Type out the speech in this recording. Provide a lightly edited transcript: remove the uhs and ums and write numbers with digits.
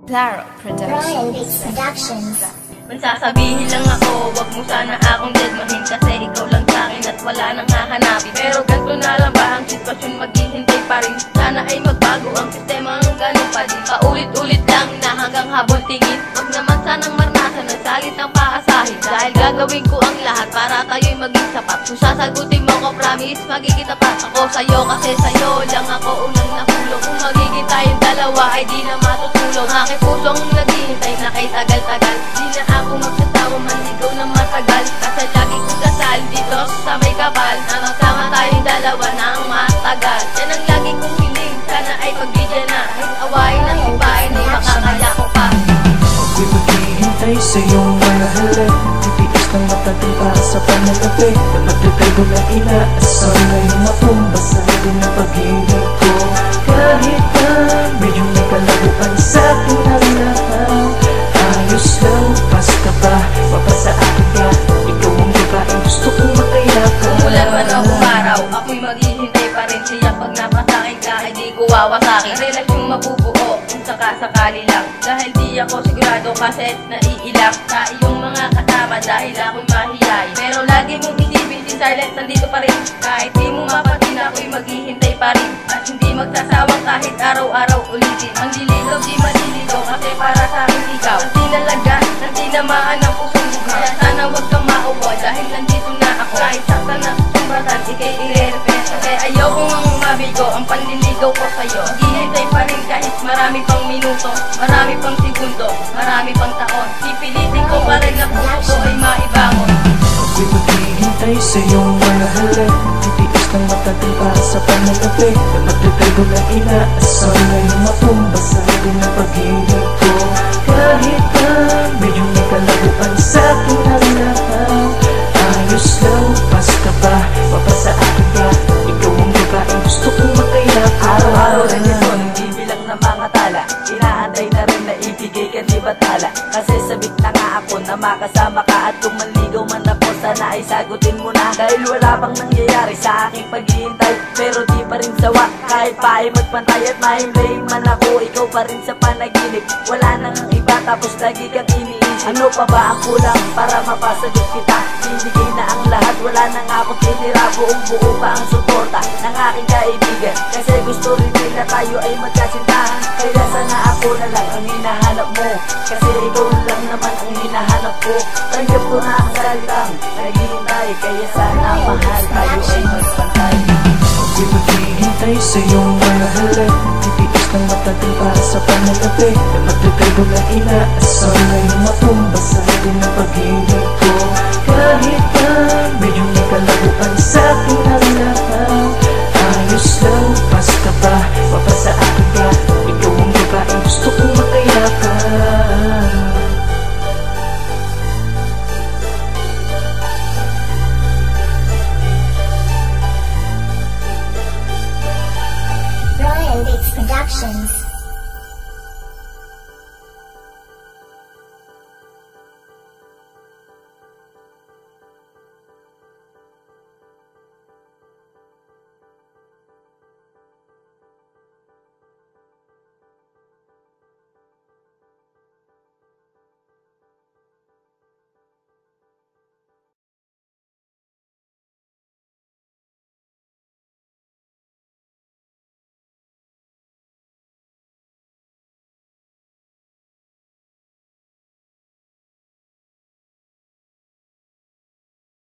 Zaro Productions. Magsasabihin lang ako, wag mo sana akong deadmahin, kasi ikaw lang sa'kin at wala nang hahanapin. Pero ganito na lang ba ang sitwasyon, maghihintay pa rin? Sana ay magbago ang sistema, ang ganun pa din. Paulit-ulit lang na hanggang habol tingin. Wag naman sanang marnasan ang salit ng paasahin, dahil gagawin ko ang lahat para tayo'y maging sapat. Kung sasagutin mo ko, promise magiging tapat ako sa'yo, kasi sa'yo lang ako unang nahulog. Kung magiging tayong dalawa ay di na matutulog. Aking pusong naghihintay na kay tagal-tagal, di na ako magsasawa manligaw na matagal. Kasi lagi kong dasal dito sa may kapal, na magsama tayong dalawa ng matagal. Yan ang lagi kong hiling, sana ay pagbigyan na. Kahit awain at ibahin ay makakaya ko pa. Ako'y maghihintay sa iyong mahalin, titiis ng matagal para sa panagabi. Napagdagay ko na inaasam na yung mapumbasa din ang pag-ibig ko. Kahit na medyo may kalabuan sa aking halahan, ayos lang, basta ba mapasa akin ka. Ikaw ang babaeng gusto kong makayakan. Umulan man o umaraw, ako'y maghihintay pa rin. Siya pag napasakin ka, ay di ko wawasakin. Relasyong mabubuo kung sakasakali lang, dahil di ako sigurado kasi naiilang sa iyong mga kasama, dahil ako'y mahiyain. Pero lagi mong isipin, si silent nandito pa rin. Kahit di mo mapatin, ako'y maghihintay pa rin. At hindi magsasawang kahit araw-araw ulitin. Ang liligaw di maliligaw, kasi para sa akin ikaw ang tinalaga, ang tinamaan ng pusong buka. Kaya sana wag kang mauwa, dahil nandito na ako. Kahit sakta na sumbatan, ikay i-repeat. Kasi ayaw kong ang mabigo ang panliligaw ko sa'yo. Maghihintay pa rin kahit marami pang minuto, marami pang segundo, marami pang taon. Pipilitin ko pa rin na puso ko ay maibangon. Ako'y maghihintay sa iyong mahalin, titiis ng matagal para sa panagabi. Napagdagay ko na inaasam na yung mapumbasa din ang pag-ibig ko. Kahit na medyo may kalabuan sa aking halahan, ayos lang, basta ba mapasa akin ka. Ikaw ang babaeng gusto kong makayakan. Araw-araw rin ito, nagbibilang ng mga tala, inaantay na rin na ibigay ka di batala. Kasi sabik na nga ako na makasama ka, at kung manligaw man ako, sana ay sagutin mo na. Dahil wala pang nangyayari sa aking paghihintay, pero di pa rin sawa. Kahit pa ay magpantay at mahimlay man ako, ikaw pa rin sa panaginip. Wala nang ang iba, tapos lagi kang iniisip. Ano pa ba ang kulang para mapasagot kita? Binigay na ang lahat, wala nang akong tinira. Buong buo pa ang suporta ng aking kaibigan, kasi gusto rin nila tayo ay magkasintahan. Kaya sana ako na lang ang hinahanap mo, kasi ikaw lang naman ang hinahanap ko. Tanggap ko na ang salitang naghihintay, kaya sana mahal tayo ay magpantay. Ako'y maghihintay sa iyong mahalin, titiis ng matagal para sa panagabi. Napagdagay ko na inaasam na yung mapumbasa din ang pag-ibig ko. Kahit na medyo may kalabuan sa aking halahan, ayos lang, basta ba mapasa akin ka. Ikaw ang babaeng gusto kong makayakan. Productions.